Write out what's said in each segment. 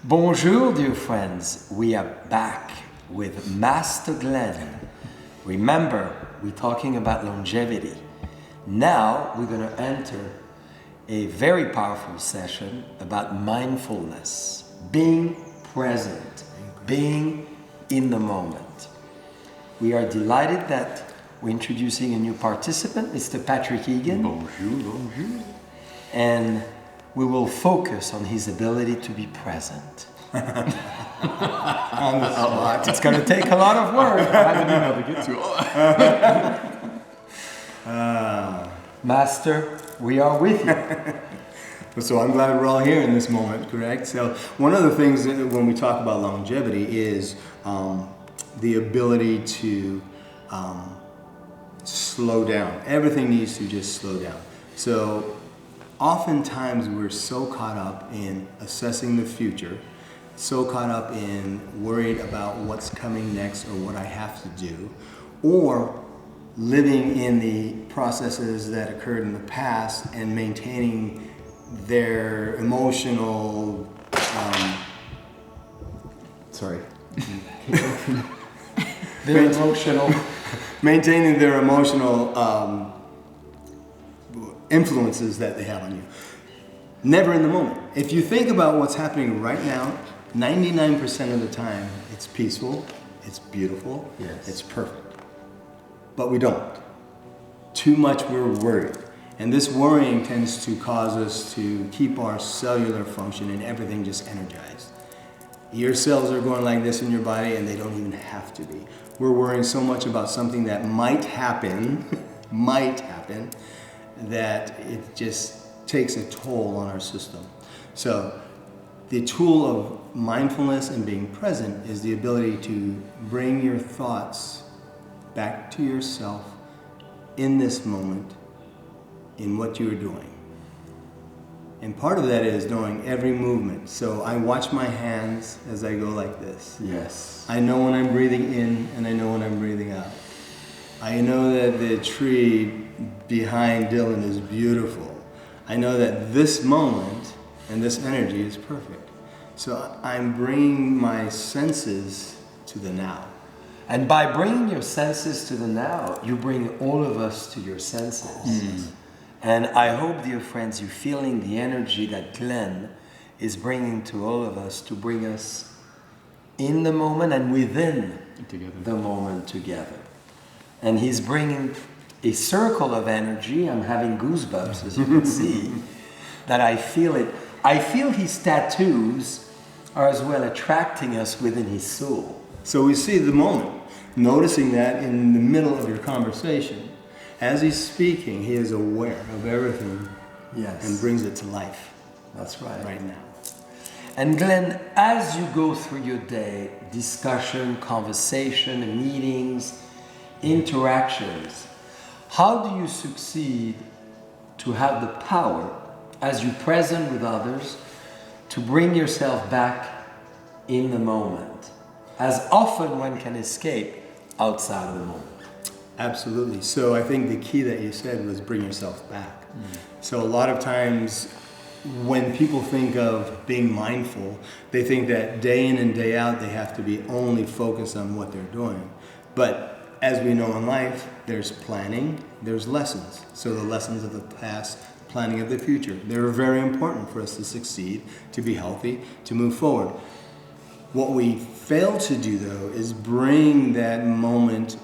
Bonjour, dear friends. We are back with Master Glen. Remember, we're talking about longevity. Now we're going to enter a very powerful session about mindfulness, being present, being in the moment. We are delighted that we're introducing a new participant, Mr. Patrick Egan. Bonjour, bonjour. And we will focus on his ability to be present. It's going to take a lot of work. I didn't know how to get to it. Master, we are with you. So I'm glad we're all here in this moment, correct? So one of the things that when we talk about longevity is the ability to slow down. Everything needs to just slow down. So oftentimes we're so caught up in assessing the future, so caught up in worried about what's coming next or what I have to do, or living in the processes that occurred in the past and maintaining their emotional, maintaining their emotional influences that they have on you. Never in the moment. If you think about what's happening right now, 99% of the time, it's peaceful, it's beautiful, yes, it's perfect. But we don't. Too much we're worried. And this worrying tends to cause us to keep our cellular function and everything just energized. Your cells are going like this in your body and they don't even have to be. We're worrying so much about something that might happen, that it just takes a toll on our system. So the tool of mindfulness and being present is the ability to bring your thoughts back to yourself in this moment, in what you're doing. And part of that is knowing every movement. So I watch my hands as I go like this. Yes. I know when I'm breathing in and I know when I'm breathing out. I know that the tree behind Dylan is beautiful. I know that this moment and this energy is perfect. So I'm bringing my senses to the now. And by bringing your senses to the now, you bring all of us to your senses. Mm. And I hope, dear friends, you're feeling the energy that Glen is bringing to all of us to bring us in the moment and within the moment together. And he's bringing a circle of energy. I'm having goosebumps, as you can see, that I feel it. I feel his tattoos are as well attracting us within his soul. So we see the moment, noticing that in the middle of your conversation. As he's speaking, he is aware of everything, yes, and brings it to life. That's right. Right now. And Glen, as you go through your day, discussion, conversation, meetings, interactions, how do you succeed to have the power, as you're present with others, to bring yourself back in the moment, as often one can escape outside of the moment? Absolutely. So I think the key that you said was bring yourself back. So a lot of times when people think of being mindful, they think that day in and day out they have to be only focused on what they're doing. But as we know in life, there's planning, there's lessons. So the lessons of the past, planning of the future, they're very important for us to succeed, to be healthy, to move forward. What we fail to do though is bring that moment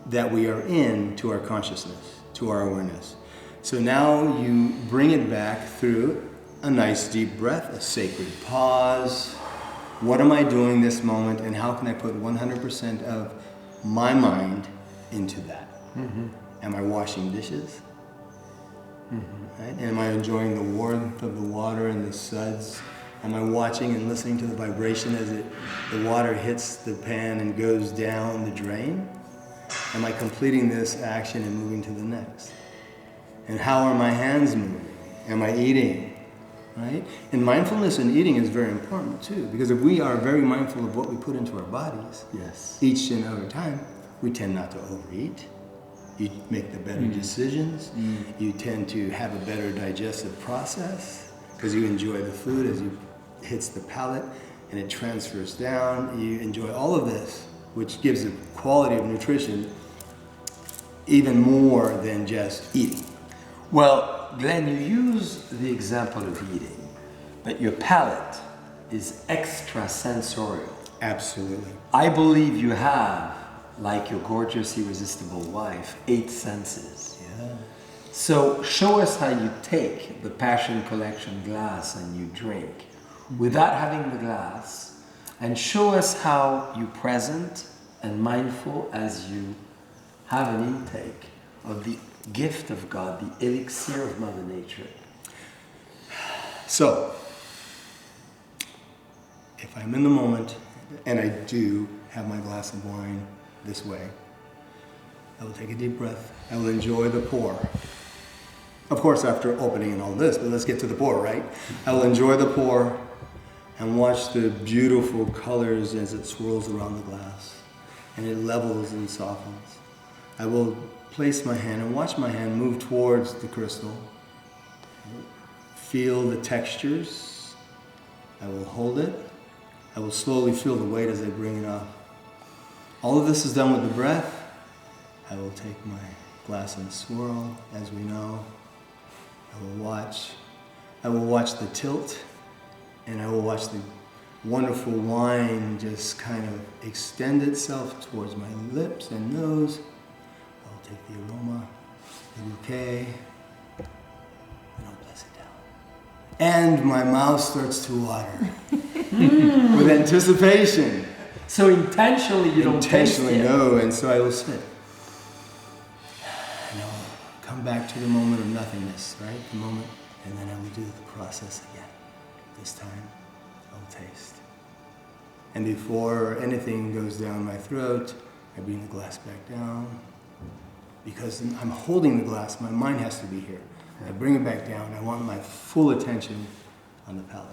that we are in to our consciousness, to our awareness. So now you bring it back through a nice deep breath, a sacred pause. What am I doing this moment and how can I put 100% of my mind into that? Mm-hmm. Am I washing dishes? Mm-hmm. Right? Am I enjoying the warmth of the water and the suds? Am I watching and listening to the vibration as the water hits the pan and goes down the drain? Am I completing this action and moving to the next? And how are my hands moving? Am I eating? Right? And mindfulness in eating is very important too, because if we are very mindful of what we put into our bodies, Yes, each and every time, we tend not to overeat. You make the better decisions. You tend to have a better digestive process because you enjoy the food as you hits the palate and it transfers down. You enjoy all of this, which gives the quality of nutrition even more than just eating. Well, Glenn, you use the example of eating, but your palate is extrasensorial. Absolutely. I believe you have, like your gorgeous, irresistible wife, 8 senses. Yeah. So show us how you take the Passion Collection glass and you drink without having the glass, and show us how you present and mindful as you have an intake of the gift of God, the elixir of Mother Nature. So, if I'm in the moment, and I do have my glass of wine this way, I will take a deep breath. I will enjoy the pour. Of course, after opening and all this, but let's get to the pour, right? I will enjoy the pour and watch the beautiful colors as it swirls around the glass and it levels and softens. I will place my hand and watch my hand move towards the crystal. Feel the textures. I will hold it. I will slowly feel the weight as I bring it up. All of this is done with the breath. I will take my glass and swirl, as we know. I will watch the tilt, and I will watch the wonderful wine just kind of extend itself towards my lips and nose. I will take the aroma, the bouquet, and I'll bless it down. And my mouth starts to water with anticipation. So intentionally you don't taste it. Intentionally, no, and so I will sit. And I'll come back to the moment of nothingness, right? The moment, and then I will do the process again. This time, I'll taste. And before anything goes down my throat, I bring the glass back down. Because I'm holding the glass, my mind has to be here. I bring it back down. I want my full attention on the palate.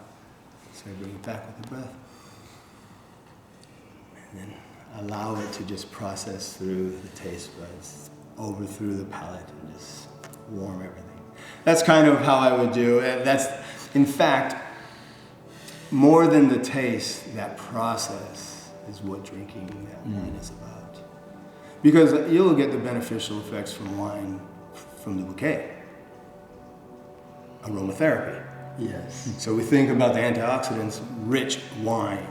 So I bring it back with the breath. And then allow it to just process through the taste buds, over through the palate, and just warm everything. That's kind of how I would do it. That's, in fact, more than the taste, that process is what drinking that wine is about. Because you'll get the beneficial effects from wine, from the bouquet. Aromatherapy. Yes. So we think about the antioxidants, rich wine,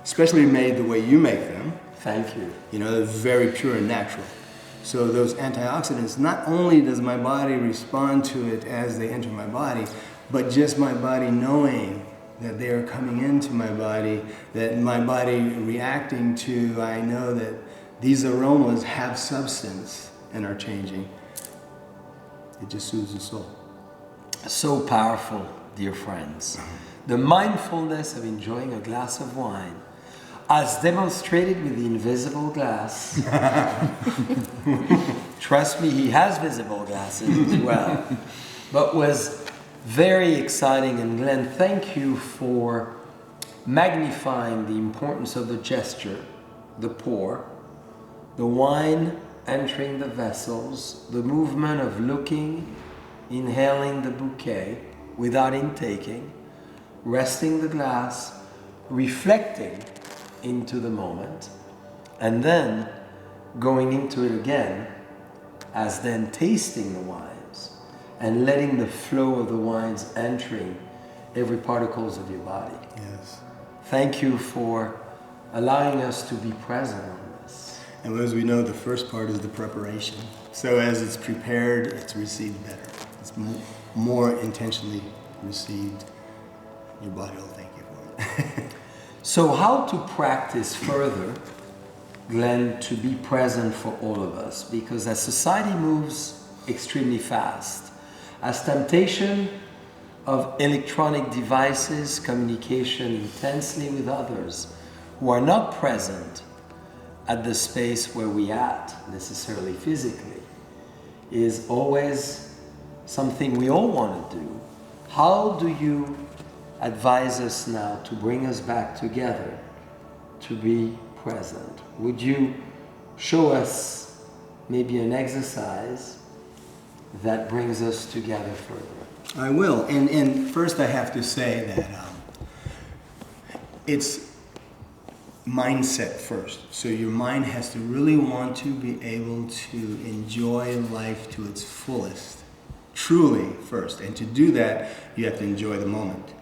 especially made the way you make them. Thank you. You know, they're very pure and natural. So those antioxidants, not only does my body respond to it as they enter my body, but just my body knowing that they are coming into my body, that my body reacting to, I know that these aromas have substance and are changing. It just soothes the soul. So powerful, dear friends. The mindfulness of enjoying a glass of wine, as demonstrated with the invisible glass. Trust me, he has visible glasses as well. But was very exciting. And Glenn, thank you for magnifying the importance of the gesture, the pour, the wine entering the vessels, the movement of looking, inhaling the bouquet without intaking, resting the glass, reflecting into the moment, and then going into it again as then tasting the wines and letting the flow of the wines entering every particles of your body. Yes. Thank you for allowing us to be present on this. And as we know, the first part is the preparation. So as it's prepared, it's received better. It's more intentionally received. Your body will thank you for it. So how to practice further, Glenn, to be present for all of us? Because as society moves extremely fast, as temptation of electronic devices, communication intensely with others who are not present at the space where we at, necessarily physically, is always something we all want to do. How do you advise us now to bring us back together to be present? Would you show us maybe an exercise that brings us together further? I will. And first I have to say that it's mindset first. So your mind has to really want to be able to enjoy life to its fullest, truly first. And to do that, you have to enjoy the moment.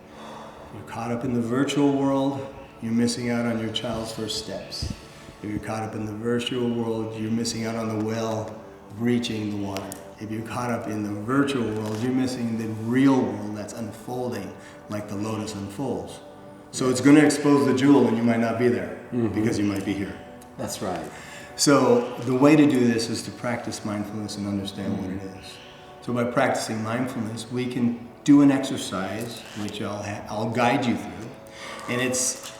You're caught up in the virtual world, you're missing out on your child's first steps. If you're caught up in the virtual world, you're missing out on the well reaching the water. If you're caught up in the virtual world, you're missing the real world that's unfolding like the lotus unfolds. So it's going to expose the jewel and you might not be there because you might be here. That's right. So the way to do this is to practice mindfulness and understand what it is. So by practicing mindfulness, we can do an exercise, which I'll guide you through. And it's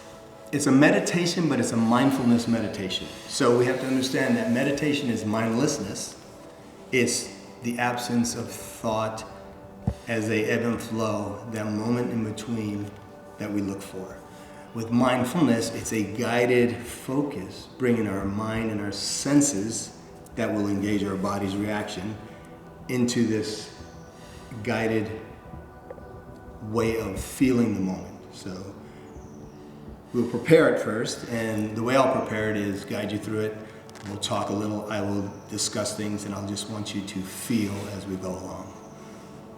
a meditation, but it's a mindfulness meditation. So we have to understand that meditation is mindlessness. It's the absence of thought as they ebb and flow, that moment in between that we look for. With mindfulness, it's a guided focus, bringing our mind and our senses that will engage our body's reaction into this guided way of feeling the moment. So we'll prepare it first, and the way I'll prepare it is guide you through it. We'll talk a little, I will discuss things, and I'll just want you to feel as we go along.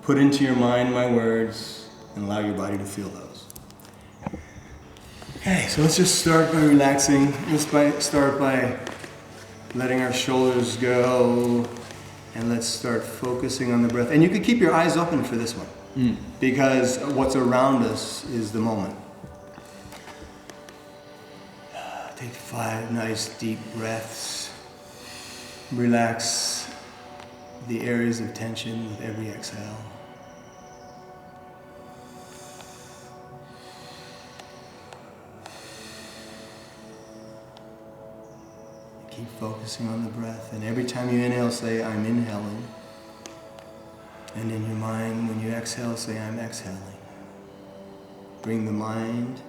Put into your mind my words and allow your body to feel those. Okay, so let's just start by relaxing. Let's start by letting our shoulders go, and let's start focusing on the breath. And you can keep your eyes open for this one, because what's around us is the moment. Take 5 nice deep breaths. Relax the areas of tension with every exhale. Keep focusing on the breath, and every time you inhale, say, I'm inhaling. And in your mind, when you exhale, say, I'm exhaling. Bring the mind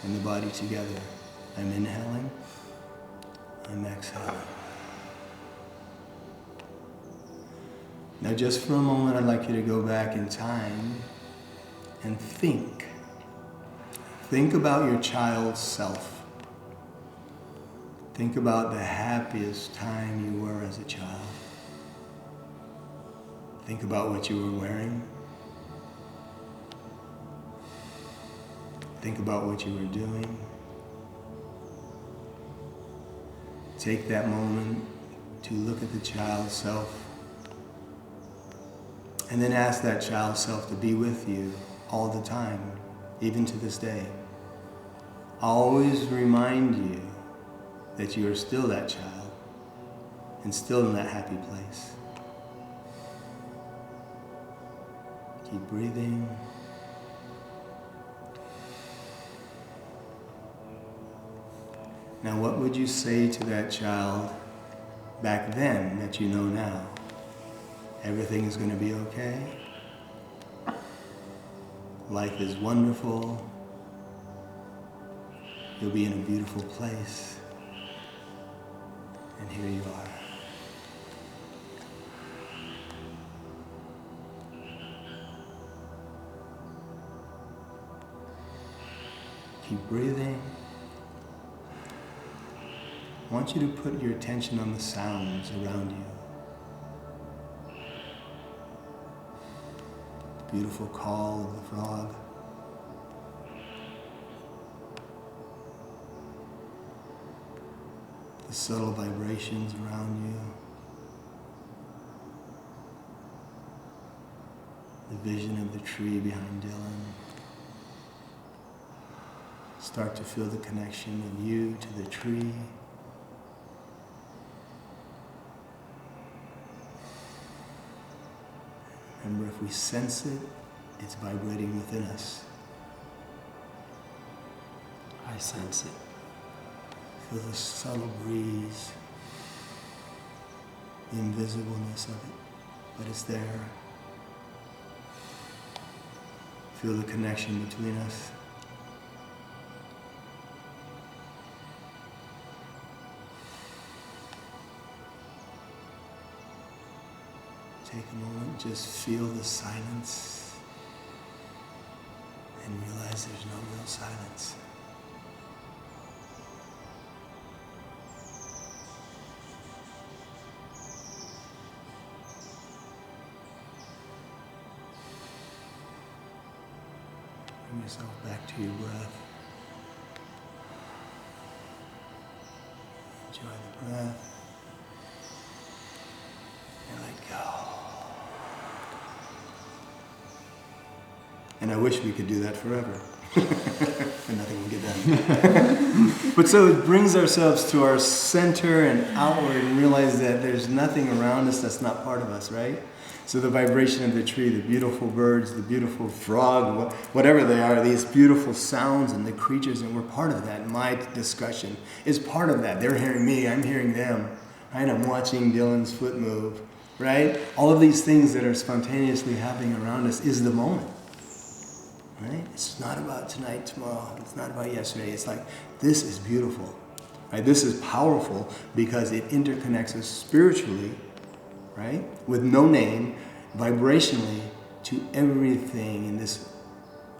and the body together. I'm inhaling, I'm exhaling. Now just for a moment, I'd like you to go back in time and think. Think about your child's self. Think about the happiest time you were as a child. Think about what you were wearing. Think about what you were doing. Take that moment to look at the child self, and then ask that child self to be with you all the time, even to this day. Always remind you that you are still that child and still in that happy place. Keep breathing. Now, what would you say to that child back then that you know now? Everything is going to be okay. Life is wonderful. You'll be in a beautiful place. And here you are. Keep breathing. I want you to put your attention on the sounds around you. The beautiful call of the frog. The subtle vibrations around you. The vision of the tree behind Dylan. Start to feel the connection of you to the tree. Remember, if we sense it, it's vibrating within us. I sense it. Feel the subtle breeze, the invisibleness of it, but it's there. Feel the connection between us. Take a moment, just feel the silence and realize there's no real silence. yourself back to your breath. Enjoy the breath. And let go. And I wish we could do that forever. And nothing will get done. But so it brings ourselves to our center and outward and realize that there's nothing around us that's not part of us, right? So the vibration of the tree, the beautiful birds, the beautiful frog, whatever they are, these beautiful sounds and the creatures, and we're part of that. My discussion is part of that. They're hearing me, I'm hearing them, right? I'm watching Dylan's foot move, right? All of these things that are spontaneously happening around us is the moment. Right? It's not about tonight, tomorrow. It's not about yesterday. It's like, this is beautiful. Right? This is powerful because it interconnects us spiritually, right? With no name, vibrationally, to everything in this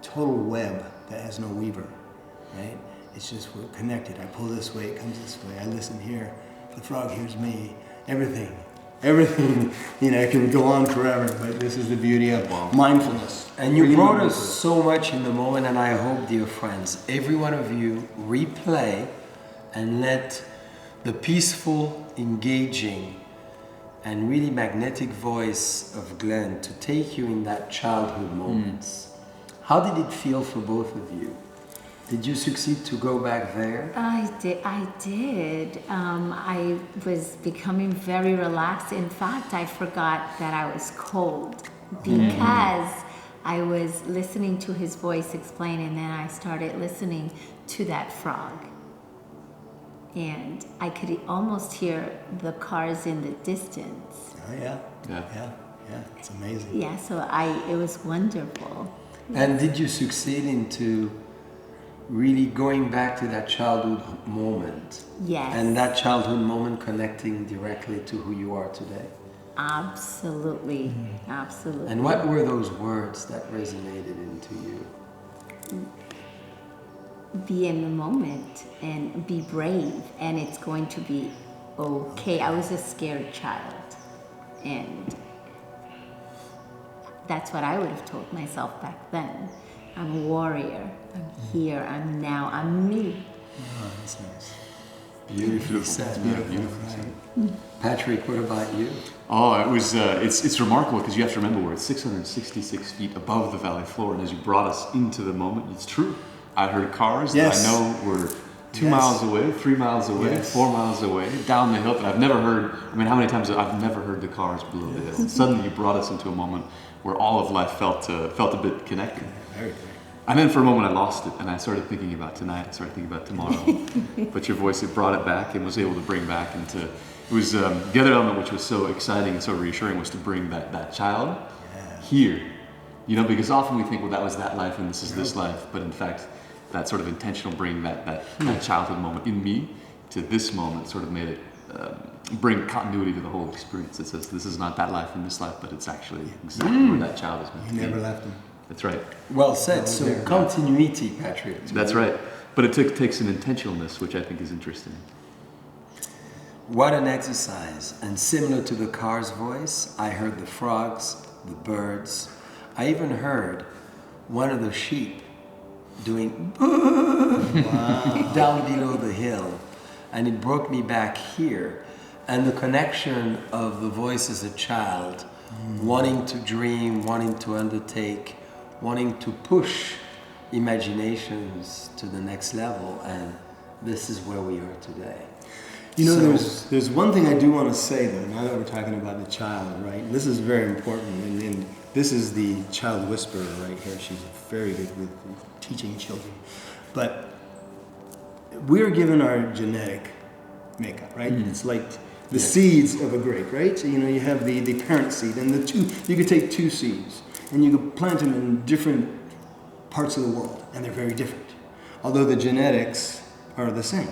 total web that has no weaver. Right? It's just we're connected. I pull this way, it comes this way. I listen here. The frog hears me. Everything, it can go on forever, but this is the beauty of mindfulness. And you brought us so much in the moment, and I hope, dear friends, every one of you replay and let the peaceful, engaging, and really magnetic voice of Glen to take you in that childhood moments. How did it feel for both of you? Did you succeed to go back there? I did. I was becoming very relaxed. In fact, I forgot that I was cold because I was listening to his voice explain, and then I started listening to that frog. And I could almost hear the cars in the distance. Oh, yeah. It's amazing. Yeah, so it was wonderful. And did you succeed into really going back to that childhood moment? Yes. And that childhood moment connecting directly to who you are today? Absolutely. Absolutely. And what were those words that resonated into you? Be in the moment and be brave, and it's going to be okay. I was a scared child, and that's what I would have told myself back then. I'm a warrior. I'm here. I'm now. I'm me. Oh, that's nice. Beautifully said. Beautiful. Patrick, what about you? Oh, it was. It's remarkable because you have to remember we're at 666 feet above the valley floor, and as you brought us into the moment, it's true. I heard cars that I know were 2 miles away, 3 miles away, 4 miles away, down the hill that I've never heard. I mean, how many times I've never heard the cars below the hill. Suddenly, you brought us into a moment where all of life felt a bit connected. And then for a moment I lost it, and I started thinking about tonight, I started thinking about tomorrow. But your voice, it brought it back and was able to bring back into, it was, the other element which was so exciting and so reassuring was to bring that child here. Because often we think, well, that was that life and this is this life, but in fact, that sort of intentional bringing that childhood moment in me to this moment sort of made it bring continuity to the whole experience. It says this is not that life and this life, but it's actually exactly where that child is meant to be. You never left him. That's right. Well said. So continuity, Patrick. That's right. But it takes an intentionalness, which I think is interesting. What an exercise. And similar to the car's voice, I heard the frogs, the birds. I even heard one of the sheep doing down below the hill. And it brought me back here. And the connection of the voice as a child, wanting to dream, wanting to undertake, wanting to push imaginations to the next level, and this is where we are today. There's one thing I do want to say though, now that we're talking about the child, right? This is very important, and this is the child whisperer right here. She's very good with teaching children. But we're given our genetic makeup, right? It's like the seeds of a grape, right? So you have the parent seed, and you could take two seeds and you could plant them in different parts of the world, and they're very different. Although the genetics are the same,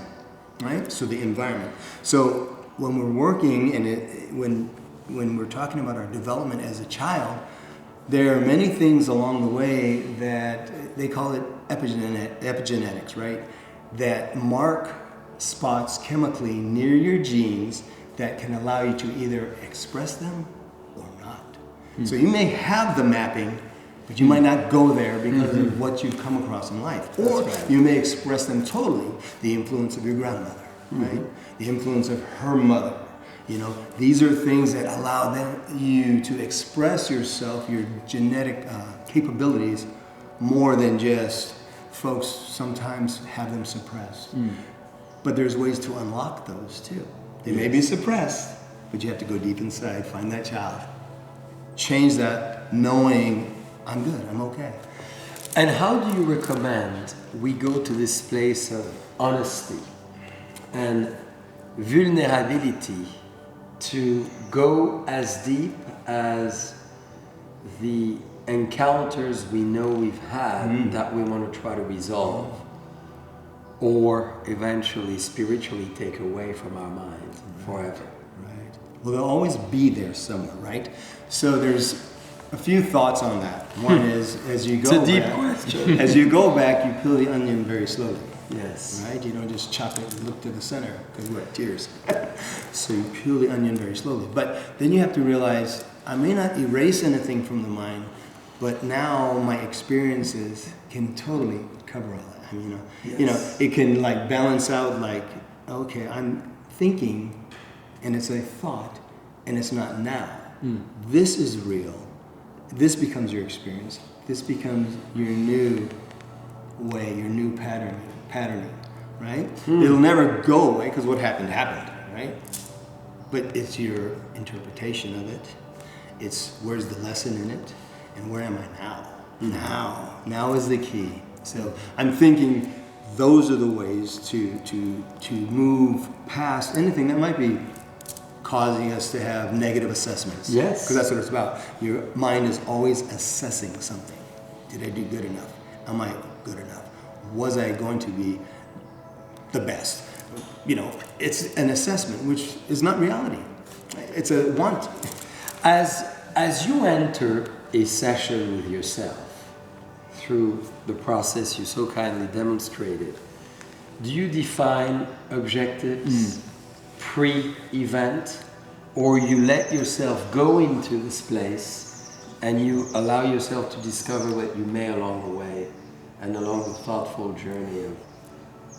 right? So the environment. So when we're working and when we're talking about our development as a child, there are many things along the way that they call it epigenetics, right? That mark spots chemically near your genes that can allow you to either express them or not. So you may have the mapping, but you might not go there because of what you've come across in life. Or you may express them totally. The influence of your grandmother, right? The influence of her mother. You know, these are things that allow you to express yourself, your genetic capabilities, more than just folks sometimes have them suppressed. But there's ways to unlock those too. They may be suppressed, but you have to go deep inside, find that child. Change that, knowing I'm good, I'm okay. And how do you recommend we go to this place of honesty and vulnerability to go as deep as the encounters we know we've had that we want to try to resolve, or eventually spiritually take away from our mind forever? Right. Well, they'll always be there somewhere, right? So there's a few thoughts on that. One is, as you go It's a deep back, question. as you go back, you peel the onion very slowly. Yes. Right? You don't just chop it and look to the center because we're at tears. So you peel the onion very slowly. But then you have to realize, I may not erase anything from the mind, but now my experiences can totally cover all that. I mean, you know, it can like balance out like, okay, I'm thinking and it's a thought and it's not now. This is real. This becomes your experience. This becomes your new way, your new patterning, right? It'll never go away because what happened, right? But it's your interpretation of it. It's where's the lesson in it and where am I now? Now is the key. So I'm thinking those are the ways to move past anything that might be causing us to have negative assessments. Yes. Because that's what it's about. Your mind is always assessing something. Did I do good enough? Am I good enough? Was I going to be the best? You know, it's an assessment, which is not reality. It's a want. As you enter a session with yourself, through the process you so kindly demonstrated, do you define objectives pre-event, or you let yourself go into this place and you allow yourself to discover what you may along the way and along the thoughtful journey of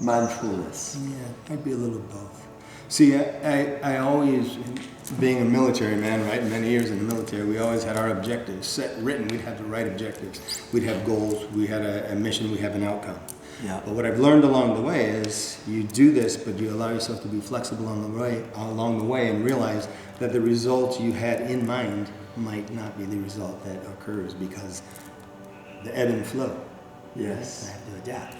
mindfulness? Yeah, might be a little of both. See, I always, being a military man, right, many years in the military, we always had our objectives set, written. We'd have the right objectives. We'd have goals. We had a mission. We have an outcome. Yeah. But what I've learned along the way is you do this, but you allow yourself to be flexible along the way and realize that the result you had in mind might not be the result that occurs because the ebb and flow. Yes. I have to adapt.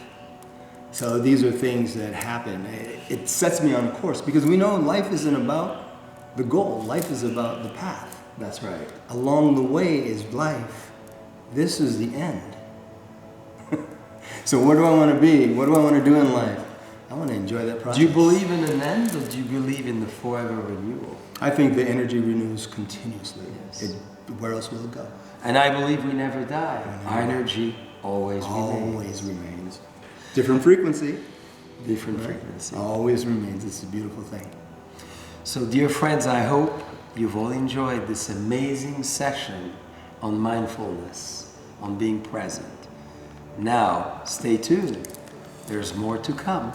So these are things that happen. It sets me on a course because we know life isn't about the goal. Life is about the path. That's right. Along the way is life. This is the end. So what do I want to be? What do I want to do in life? I want to enjoy that process. Do you believe in an end, or do you believe in the forever renewal? I think the energy renews continuously. Yes. Where else will it go? And I believe we never die. Our energy always remains. Always remains. Different frequency. Different frequency. Always remains. It's a beautiful thing. So, dear friends, I hope you've all enjoyed this amazing session on mindfulness, on being present. Now, stay tuned. There's more to come.